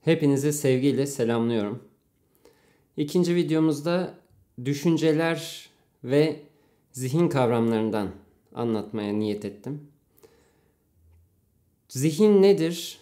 Hepinizi sevgiyle selamlıyorum. İkinci videomuzda düşünceler ve zihin kavramlarından anlatmaya niyet ettim. Zihin nedir?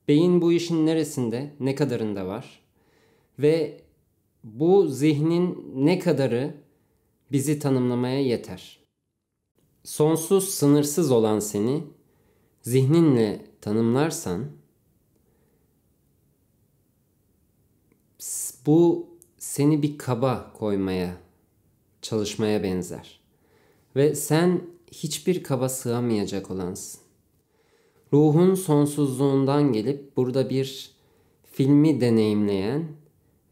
Beyin bu işin neresinde, ne kadarında var? Ve bu zihnin ne kadarı bizi tanımlamaya yeter? Sonsuz, sınırsız olan seni zihninle tanımlarsan, bu seni bir kaba koymaya çalışmaya benzer. Ve sen hiçbir kaba sığamayacak olansın. Ruhun sonsuzluğundan gelip burada bir filmi deneyimleyen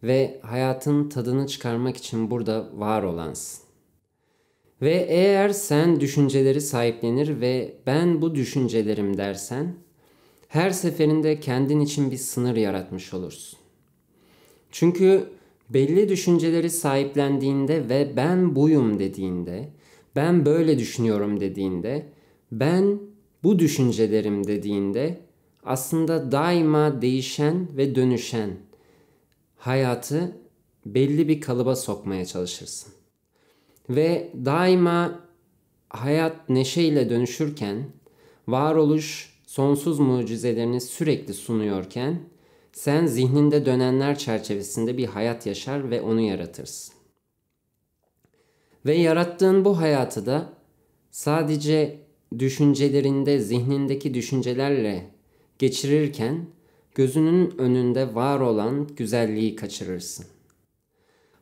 ve hayatın tadını çıkarmak için burada var olansın. Ve eğer sen düşünceleri sahiplenir ve ben bu düşüncelerim dersen, her seferinde kendin için bir sınır yaratmış olursun. Çünkü belli düşünceleri sahiplendiğinde ve ben buyum dediğinde, ben böyle düşünüyorum dediğinde, ben bu düşüncelerim dediğinde aslında daima değişen ve dönüşen hayatı belli bir kalıba sokmaya çalışırsın. Ve daima hayat neşeyle dönüşürken, varoluş sonsuz mucizelerini sürekli sunuyorken, sen zihninde dönenler çerçevesinde bir hayat yaşar ve onu yaratırsın. Ve yarattığın bu hayatı da sadece düşüncelerinde, zihnindeki düşüncelerle geçirirken gözünün önünde var olan güzelliği kaçırırsın.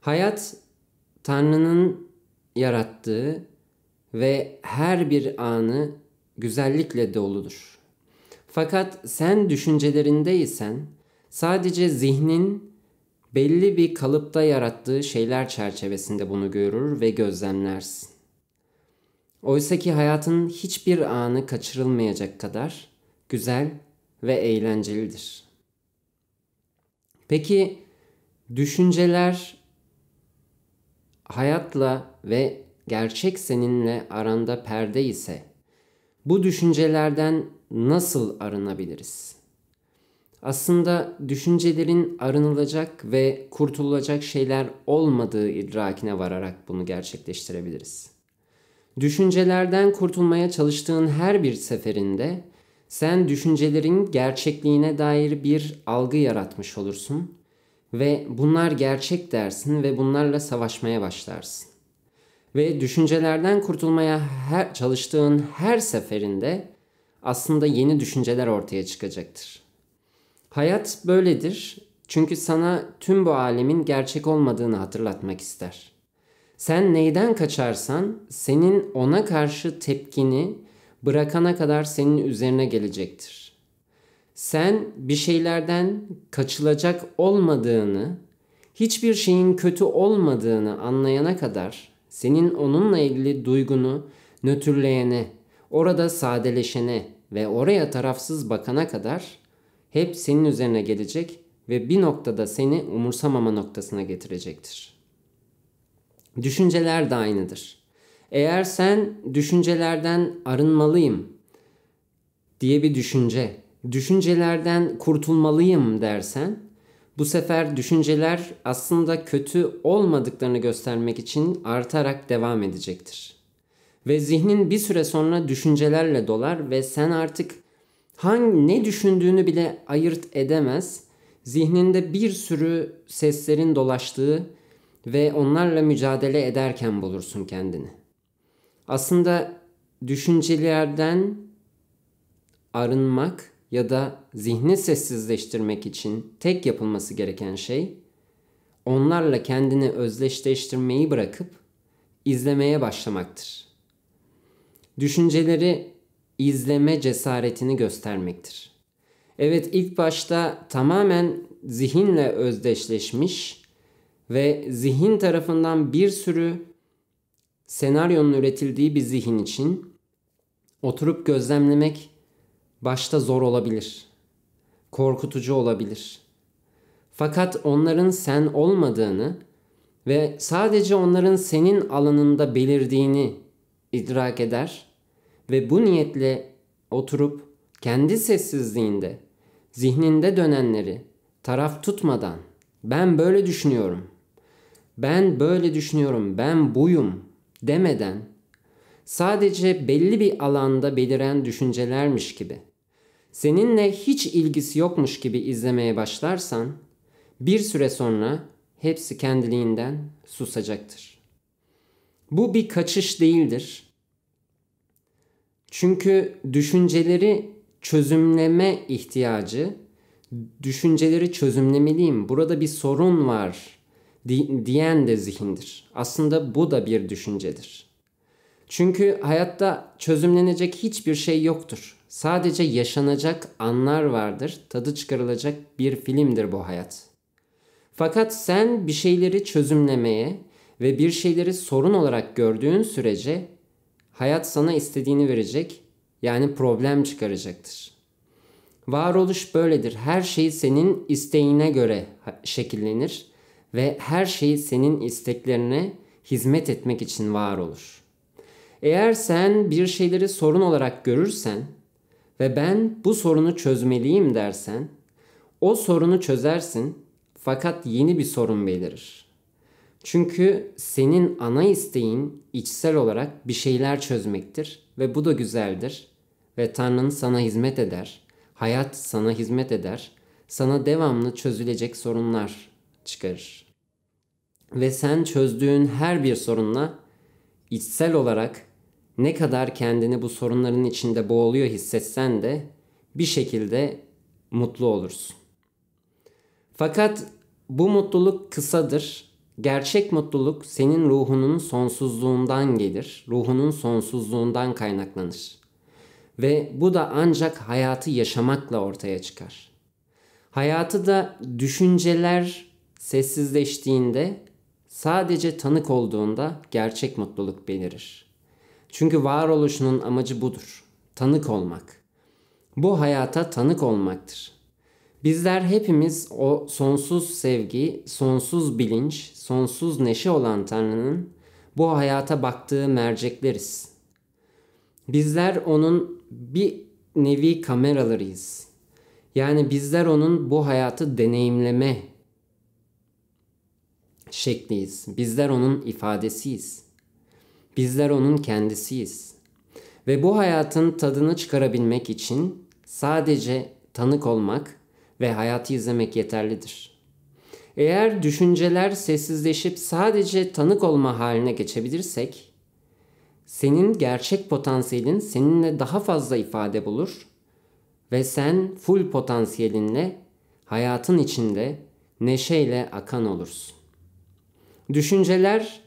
Hayat Tanrı'nın yarattığı ve her bir anı güzellikle doludur. Fakat sen düşüncelerindeysen sadece zihnin belli bir kalıpta yarattığı şeyler çerçevesinde bunu görür ve gözlemlersin. Oysa ki hayatın hiçbir anı kaçırılmayacak kadar güzel ve eğlencelidir. Peki düşünceler hayatla ve gerçek seninle aranda perde ise bu düşüncelerden nasıl arınabiliriz? Aslında düşüncelerin arınılacak ve kurtulacak şeyler olmadığı idrakine vararak bunu gerçekleştirebiliriz. Düşüncelerden kurtulmaya çalıştığın her bir seferinde sen düşüncelerin gerçekliğine dair bir algı yaratmış olursun ve bunlar gerçek dersin ve bunlarla savaşmaya başlarsın. Ve düşüncelerden kurtulmaya çalıştığın her seferinde aslında yeni düşünceler ortaya çıkacaktır. Hayat böyledir çünkü sana tüm bu alemin gerçek olmadığını hatırlatmak ister. Sen neyden kaçarsan senin ona karşı tepkini bırakana kadar senin üzerine gelecektir. Sen bir şeylerden kaçılacak olmadığını, hiçbir şeyin kötü olmadığını anlayana kadar senin onunla ilgili duygunu nötrleyene, orada sadeleşene ve oraya tarafsız bakana kadar hep senin üzerine gelecek ve bir noktada seni umursamama noktasına getirecektir. Düşünceler de aynıdır. Eğer sen düşüncelerden arınmalıyım diye bir düşüncelerden kurtulmalıyım dersen, bu sefer düşünceler aslında kötü olmadıklarını göstermek için artarak devam edecektir. Ve zihnin bir süre sonra düşüncelerle dolar ve sen artık ne düşündüğünü bile ayırt edemez, zihninde bir sürü seslerin dolaştığı ve onlarla mücadele ederken bulursun kendini. Aslında düşüncelerden arınmak ya da zihni sessizleştirmek için tek yapılması gereken şey, onlarla kendini özdeşleştirmeyi bırakıp izlemeye başlamaktır. Düşünceleri izleme cesaretini göstermektir. Evet, ilk başta tamamen zihinle özdeşleşmiş ve zihin tarafından bir sürü senaryonun üretildiği bir zihin için oturup gözlemlemek başta zor olabilir, korkutucu olabilir. Fakat onların sen olmadığını ve sadece onların senin alanında belirdiğini idrak eder ve bu niyetle oturup kendi sessizliğinde zihninde dönenleri taraf tutmadan ben böyle düşünüyorum, ben böyle düşünüyorum, ben buyum demeden sadece belli bir alanda beliren düşüncelermiş gibi, seninle hiç ilgisi yokmuş gibi izlemeye başlarsan bir süre sonra hepsi kendiliğinden susacaktır. Bu bir kaçış değildir. Çünkü düşünceleri çözümleme ihtiyacı, düşünceleri çözümlemeliyim, burada bir sorun var diyen de zihindir. Aslında bu da bir düşüncedir. Çünkü hayatta çözümlenecek hiçbir şey yoktur. Sadece yaşanacak anlar vardır. Tadı çıkarılacak bir filmdir bu hayat. Fakat sen bir şeyleri çözümlemeye ve bir şeyleri sorun olarak gördüğün sürece hayat sana istediğini verecek, yani problem çıkaracaktır. Varoluş böyledir. Her şey senin isteğine göre şekillenir ve her şey senin isteklerine hizmet etmek için var olur. Eğer sen bir şeyleri sorun olarak görürsen ve ben bu sorunu çözmeliyim dersen, o sorunu çözersin fakat yeni bir sorun belirir. Çünkü senin ana isteğin içsel olarak bir şeyler çözmektir ve bu da güzeldir ve Tanrı'nın sana hizmet eder, hayat sana hizmet eder, sana devamlı çözülecek sorunlar çıkarır. Ve sen çözdüğün her bir sorunla içsel olarak ne kadar kendini bu sorunların içinde boğuluyor hissetsen de bir şekilde mutlu olursun. Fakat bu mutluluk kısadır. Gerçek mutluluk senin ruhunun sonsuzluğundan gelir. Ruhunun sonsuzluğundan kaynaklanır. Ve bu da ancak hayatı yaşamakla ortaya çıkar. Hayatı da düşünceler sessizleştiğinde, sadece tanık olduğunda gerçek mutluluk belirir. Çünkü varoluşunun amacı budur. Tanık olmak. Bu hayata tanık olmaktır. Bizler hepimiz o sonsuz sevgi, sonsuz bilinç, sonsuz neşe olan Tanrı'nın bu hayata baktığı mercekleriz. Bizler onun bir nevi kameralarıyız. Yani bizler onun bu hayatı deneyimleme şekliyiz. Bizler onun ifadesiyiz. Bizler onun kendisiyiz. Ve bu hayatın tadını çıkarabilmek için sadece tanık olmak ve hayatı izlemek yeterlidir. Eğer düşünceler sessizleşip sadece tanık olma haline geçebilirsek, senin gerçek potansiyelin seninle daha fazla ifade bulur ve sen full potansiyelinle hayatın içinde neşeyle akan olursun. Düşünceler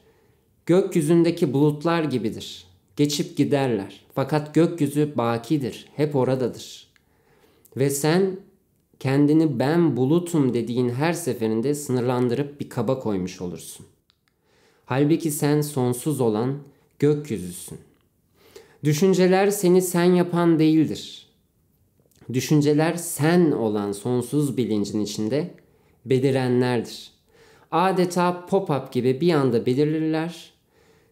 gökyüzündeki bulutlar gibidir. Geçip giderler. Fakat gökyüzü bakidir. Hep oradadır. Ve sen kendini ben bulutum dediğin her seferinde sınırlandırıp bir kaba koymuş olursun. Halbuki sen sonsuz olan gökyüzüsün. Düşünceler seni sen yapan değildir. Düşünceler sen olan sonsuz bilincin içinde belirenlerdir. Adeta pop-up gibi bir anda belirlerler.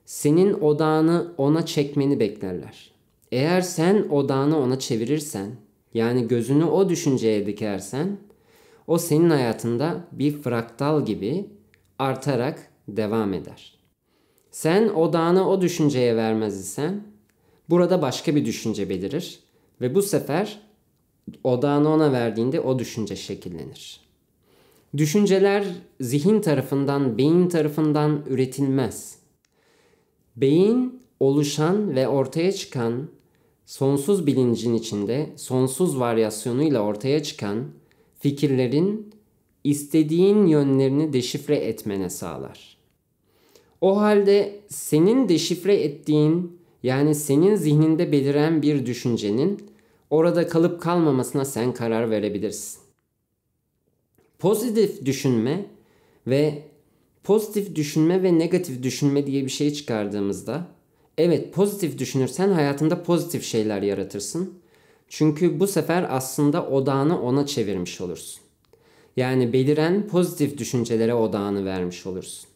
Senin odağını ona çekmeni beklerler. Eğer sen odağını ona çevirirsen, yani gözünü o düşünceye dikersen, o senin hayatında bir fraktal gibi artarak devam eder. Sen odağını o düşünceye vermez isen, burada başka bir düşünce belirir ve bu sefer odağını ona verdiğinde o düşünce şekillenir. Düşünceler zihin tarafından, beyin tarafından üretilmez. Beyin oluşan ve ortaya çıkan sonsuz bilincin içinde sonsuz varyasyonuyla ortaya çıkan fikirlerin istediğin yönlerini deşifre etmene sağlar. O halde senin deşifre ettiğin, yani senin zihninde beliren bir düşüncenin orada kalıp kalmamasına sen karar verebilirsin. Pozitif düşünme ve negatif düşünme diye bir şey çıkardığımızda, evet, pozitif düşünürsen hayatında pozitif şeyler yaratırsın. Çünkü bu sefer aslında odağını ona çevirmiş olursun. Yani beliren pozitif düşüncelere odağını vermiş olursun.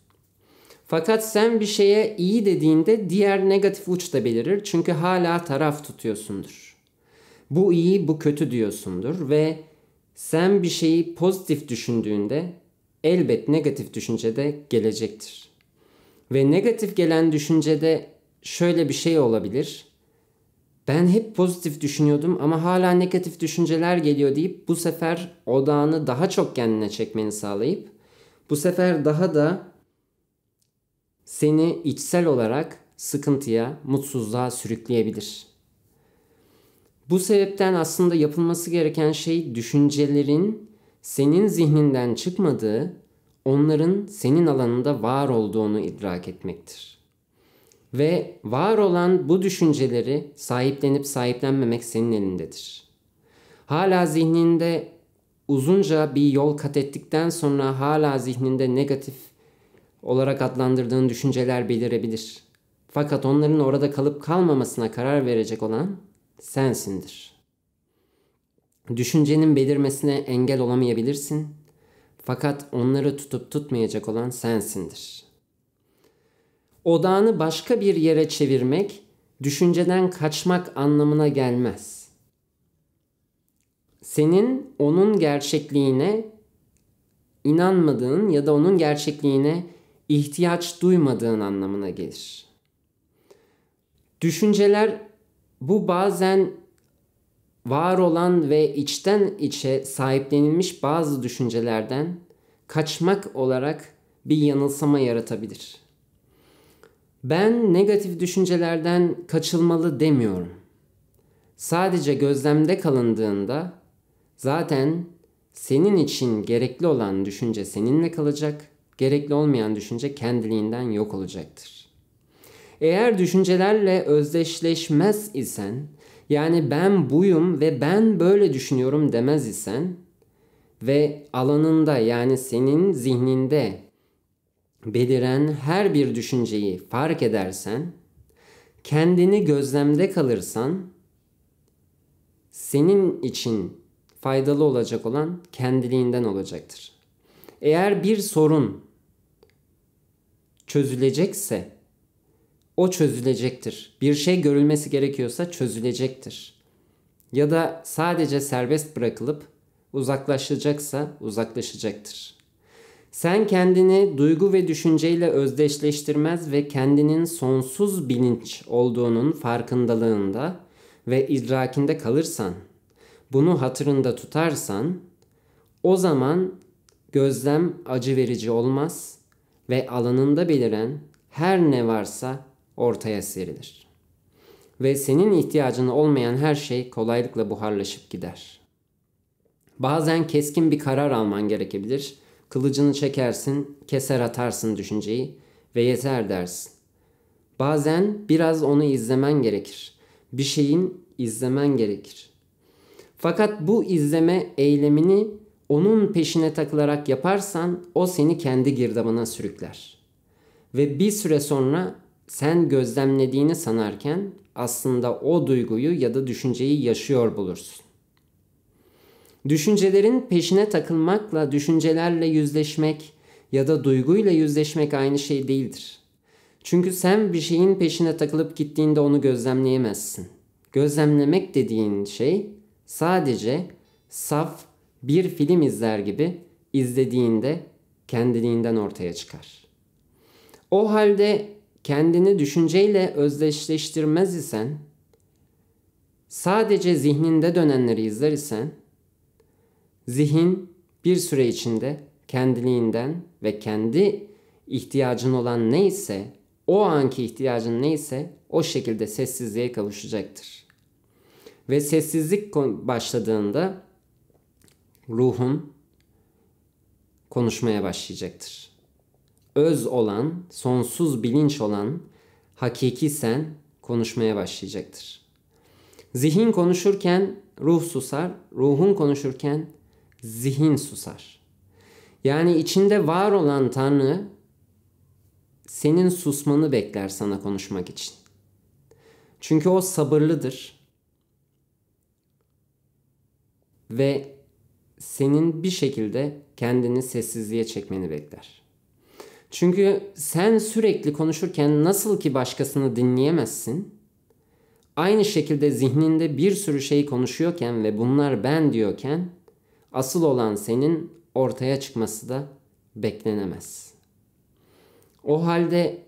Fakat sen bir şeye iyi dediğinde diğer negatif uç da belirir. Çünkü hala taraf tutuyorsundur. Bu iyi, bu kötü diyorsundur ve Sen bir şeyi pozitif düşündüğünde elbet negatif düşünce de gelecektir. Ve negatif gelen düşüncede şöyle bir şey olabilir. Ben hep pozitif düşünüyordum ama hala negatif düşünceler geliyor deyip bu sefer odağını daha çok kendine çekmeni sağlayıp bu sefer daha da seni içsel olarak sıkıntıya, mutsuzluğa sürükleyebilir. Bu sebepten aslında yapılması gereken şey düşüncelerin senin zihninden çıkmadığı, onların senin alanında var olduğunu idrak etmektir. Ve var olan bu düşünceleri sahiplenip sahiplenmemek senin elindedir. Hala zihninde uzunca bir yol kat ettikten sonra hala zihninde negatif olarak adlandırdığın düşünceler belirebilir. Fakat onların orada kalıp kalmamasına karar verecek olan sensindir. Düşüncenin belirmesine engel olamayabilirsin. Fakat onları tutup tutmayacak olan sensindir. Odağını başka bir yere çevirmek, düşünceden kaçmak anlamına gelmez. Senin onun gerçekliğine inanmadığın ya da onun gerçekliğine ihtiyaç duymadığın anlamına gelir. Düşünceler bu bazen var olan ve içten içe sahiplenilmiş bazı düşüncelerden kaçmak olarak bir yanılsama yaratabilir. Ben negatif düşüncelerden kaçılmalı demiyorum. Sadece gözlemde kalındığında zaten senin için gerekli olan düşünce seninle kalacak, gerekli olmayan düşünce kendiliğinden yok olacaktır. Eğer düşüncelerle özdeşleşmez isen, yani ben buyum ve ben böyle düşünüyorum demez isen ve alanında yani senin zihninde beliren her bir düşünceyi fark edersen, kendini gözlemde kalırsan, senin için faydalı olacak olan kendiliğinden olacaktır. Eğer bir sorun çözülecekse, o çözülecektir. Bir şey görülmesi gerekiyorsa çözülecektir. Ya da sadece serbest bırakılıp uzaklaşacaksa uzaklaşacaktır. Sen kendini duygu ve düşünceyle özdeşleştirmez ve kendinin sonsuz bilinç olduğunun farkındalığında ve idrakinde kalırsan, bunu hatırında tutarsan, o zaman gözlem acı verici olmaz ve alanında beliren her ne varsa ortaya serilir. Ve senin ihtiyacın olmayan her şey kolaylıkla buharlaşıp gider. Bazen keskin bir karar alman gerekebilir. Kılıcını çekersin, keser atarsın düşünceyi ve yeter dersin. Bazen biraz onu izlemen gerekir. Bir şeyin izlemen gerekir. Fakat bu izleme eylemini onun peşine takılarak yaparsan o seni kendi girdabına sürükler. Ve bir süre sonra sen gözlemlediğini sanarken aslında o duyguyu ya da düşünceyi yaşıyor bulursun. Düşüncelerin peşine takılmakla düşüncelerle yüzleşmek ya da duyguyla yüzleşmek aynı şey değildir. Çünkü sen bir şeyin peşine takılıp gittiğinde onu gözlemleyemezsin. Gözlemlemek dediğin şey sadece saf bir film izler gibi izlediğinde kendiliğinden ortaya çıkar. O halde kendini düşünceyle özdeşleştirmez isen, sadece zihninde dönenleri izler isen, zihin bir süre içinde kendiliğinden ve kendi ihtiyacın olan neyse, o anki ihtiyacın neyse o şekilde sessizliğe kavuşacaktır. Ve sessizlik başladığında ruhun konuşmaya başlayacaktır. Öz olan, sonsuz bilinç olan, hakiki sen konuşmaya başlayacaktır. Zihin konuşurken ruh susar, ruhun konuşurken zihin susar. Yani içinde var olan Tanrı senin susmanı bekler sana konuşmak için. Çünkü o sabırlıdır. Ve senin bir şekilde kendini sessizliğe çekmeni bekler. Çünkü sen sürekli konuşurken nasıl ki başkasını dinleyemezsin, aynı şekilde zihninde bir sürü şey konuşuyorken ve bunlar ben diyorken Asıl olan senin ortaya çıkması da beklenemez. O halde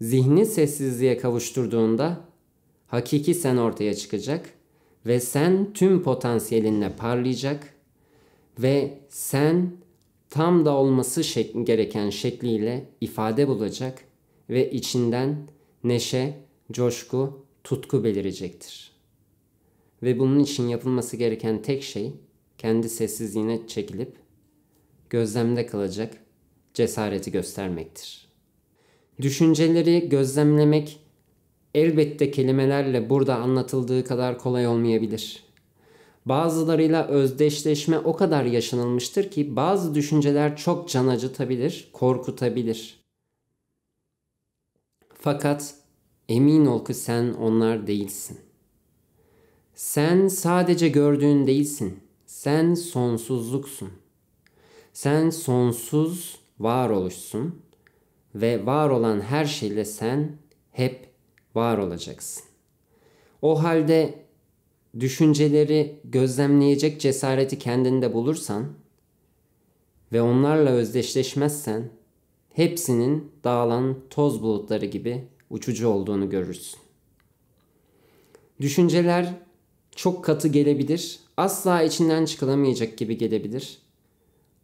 zihni sessizliğe kavuşturduğunda hakiki sen ortaya çıkacak ve sen tüm potansiyelinle parlayacak ve sen tam da olması gereken şekliyle ifade bulacak ve içinden neşe, coşku, tutku belirecektir. Ve bunun için yapılması gereken tek şey kendi sessizliğine çekilip gözlemde kalacak cesareti göstermektir. Düşünceleri gözlemlemek elbette kelimelerle burada anlatıldığı kadar kolay olmayabilir. Bazılarıyla özdeşleşme o kadar yaşanılmıştır ki bazı düşünceler çok can acıtabilir, korkutabilir. Fakat emin ol ki sen onlar değilsin. Sen sadece gördüğün değilsin. Sen sonsuzluksun. Sen sonsuz varoluşsun ve var olan her şeyle sen hep var olacaksın. O halde düşünceleri gözlemleyecek cesareti kendinde bulursan ve onlarla özdeşleşmezsen hepsinin dağılan toz bulutları gibi uçucu olduğunu görürsün. Düşünceler çok katı gelebilir, asla içinden çıkılamayacak gibi gelebilir.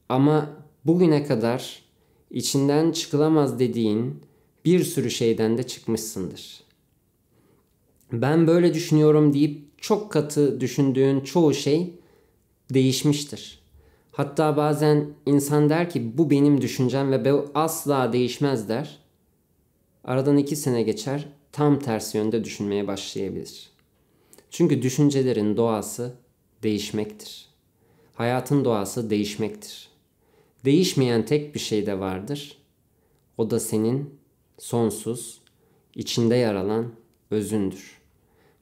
Ama bugüne kadar içinden çıkılamaz dediğin bir sürü şeyden de çıkmışsındır. Ben böyle düşünüyorum deyip çok katı düşündüğün çoğu şey değişmiştir. Hatta bazen insan der ki bu benim düşüncem ve bu asla değişmez der. Aradan 2 sene geçer, tam tersi yönde düşünmeye başlayabilir. Çünkü düşüncelerin doğası değişmektir. Hayatın doğası değişmektir. Değişmeyen tek bir şey de vardır. O da senin sonsuz, içinde yer alan özündür.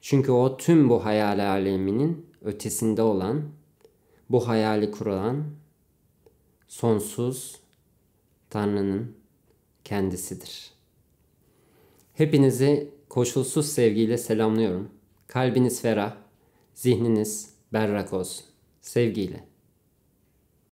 Çünkü o tüm bu hayal aleminin ötesinde olan, bu hayali kuran sonsuz Tanrı'nın kendisidir. Hepinizi koşulsuz sevgiyle selamlıyorum. Kalbiniz ferah, zihniniz berrak olsun. Sevgiyle.